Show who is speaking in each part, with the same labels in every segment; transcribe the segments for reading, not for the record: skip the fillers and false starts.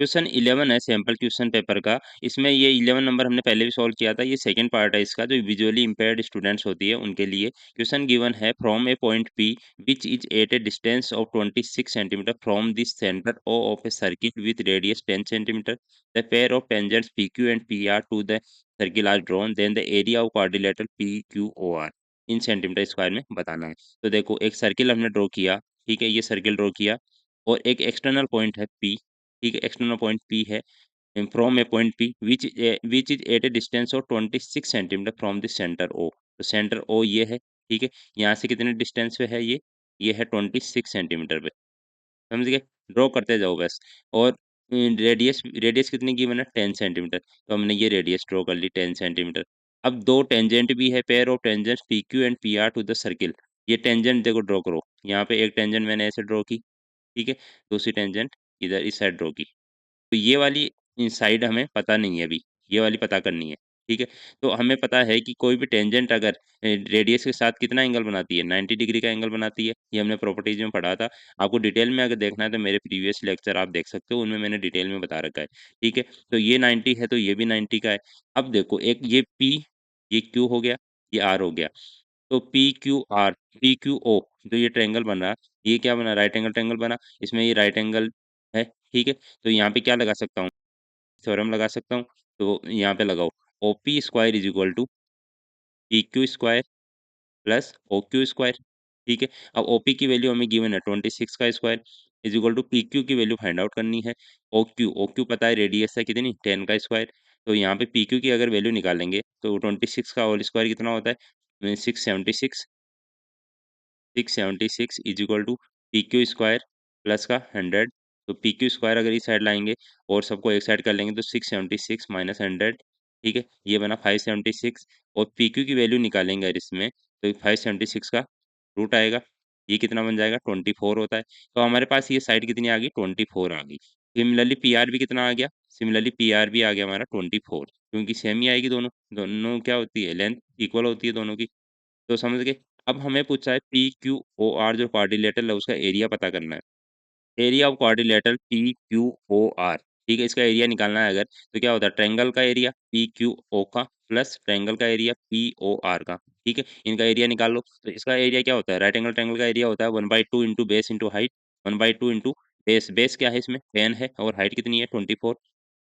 Speaker 1: Question 11 है sample question paper का। इसमें ये 11 नंबर हमने पहले भी सॉल्व किया था। ये सेकंड पार्ट है इसका, जो विजुअली इम्पेयर्ड स्टूडेंट्स होती है उनके लिए। क्वेश्चन गिवन है from a point P which is at a distance of 26 centimetre from this centre O of a circle with radius 10 centimetre. The pair of tangents P Q and P R to the circle are drawn, then the area of quadrilateral P Q O R in centimetre square में बताना है। तो देखो, एक circle हमने draw किया, ठीक है, ये सर्किल ड्रॉ किया, और एक एक्सटर्नल पॉइंट है पी, ठीक है, एक्सटर्नल पॉइंट पी है from a point P which is at a distance of 26 centimetre from the centre O. तो सेंटर ओ ये है, ठीक है, यहाँ से कितने डिस्टेंस पे है ये है 26 सेंटीमीटर पे। समझ गए? ड्रॉ करते जाओ बस। और रेडियस रेडियस कितनी गिवन है 10 सेंटीमीटर, तो हमने ये रेडियस ड्रॉ कर ली 10 सेंटीमीटर। अब दो टेंजेंट भी है, pair of tangents P Q and P R to the circle. ये टेंजेंट देखो ड्रॉ करो, यहाँ पे एक टेंजेंट मैंने ऐसे ड्रॉ की, ठीक है, दूसरी टेंजेंट इधर इस साइड ड्रॉ की। तो ये वाली साइड हमें पता नहीं है अभी, ये वाली पता करनी है, ठीक है। तो हमें पता है कि कोई भी टेंजेंट अगर रेडियस के साथ कितना एंगल बनाती है, 90 डिग्री का एंगल बनाती है। ये हमने प्रॉपर्टीज में पढ़ा था। आपको डिटेल में अगर देखना है तो मेरे प्रीवियस लेक्चर आप देख सकते हो, उनमें मैंने डिटेल में बता रखा है, ठीक है। तो ये 90 है तो ये भी 90 का है। अब देखो, एक ये पी, ये क्यू हो गया, ये आर हो गया। तो पी क्यू ओ जो ये ट्रायंगल बन रहा है, ये क्या बना, राइट एंगल ट्रायंगल बना। इसमें ये राइट एंगल है, ठीक है। तो यहाँ पे क्या लगा सकता हूँ, थ्योरम लगा सकता हूँ। तो यहाँ पे लगाओ, O P square is equal to P Q square plus O Q square, ठीक है। अब ओपी की वैल्यू हमें गिवन है 26 का square is equal to P Q की वैल्यू फाइंड आउट करनी है। ओ क्यू पता है रेडियस है कितनी, 10 का स्क्वायर। तो यहाँ पे पी क्यू की अगर वैल्यू निकालेंगे तो 26 का होल स्क्वायर कितना होता है, 676। 676 is equal to P Q square plus का 100। तो पी क्यू स्क्वायर अगर इस साइड लाएंगे और सबको एक साइड कर लेंगे तो 676 माइनस 100, ठीक है, ये बना 576। और पी क्यू की वैल्यू निकालेंगे अगर इसमें, तो 576 का रूट आएगा, ये कितना बन जाएगा 24 होता है। तो हमारे पास ये साइड कितनी आ गई, 24 आ गई। सिमिलरली पी आर भी कितना आ गया, सिमिलरली पी आर भी आ गया हमारा 24, क्योंकि सेम ही आएगी, दोनों दोनों क्या होती है, लेंथ इक्वल होती है दोनों की। तो समझ गए। अब हमें पूछा है पी क्यू ओ आर जो क्वाड्रिलेटरल है उसका एरिया पता करना है। Area of quadrilateral P Q O R, ठीक है, इसका एरिया निकालना है अगर, तो क्या होता है, ट्रायंगल का एरिया पी क्यू ओ का प्लस ट्रायंगल का एरिया पी ओ आर का, ठीक है, इनका एरिया निकाल लो। तो इसका एरिया क्या होता है, राइट एंगल ट्रायंगल का एरिया होता है 1/2 into base into height. 1/2 into base, base क्या है इसमें 10 है, और हाइट कितनी है 24,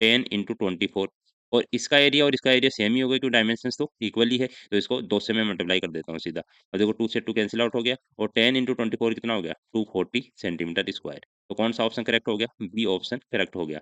Speaker 1: 10 इंटू 24। और इसका एरिया और इसका एरिया सेम ही हो गया, क्योंकि डायमेंशंस तो इक्वली है। तो इसको 2 से मैं मल्टीप्लाई कर देता हूँ सीधा, और देखो 2 से 2 कैंसिल आउट हो गया, और 10 इंटू 24 कितना हो गया, 240 सेंटीमीटर स्क्वायर। तो कौन सा ऑप्शन करेक्ट हो गया, बी ऑप्शन करेक्ट हो गया।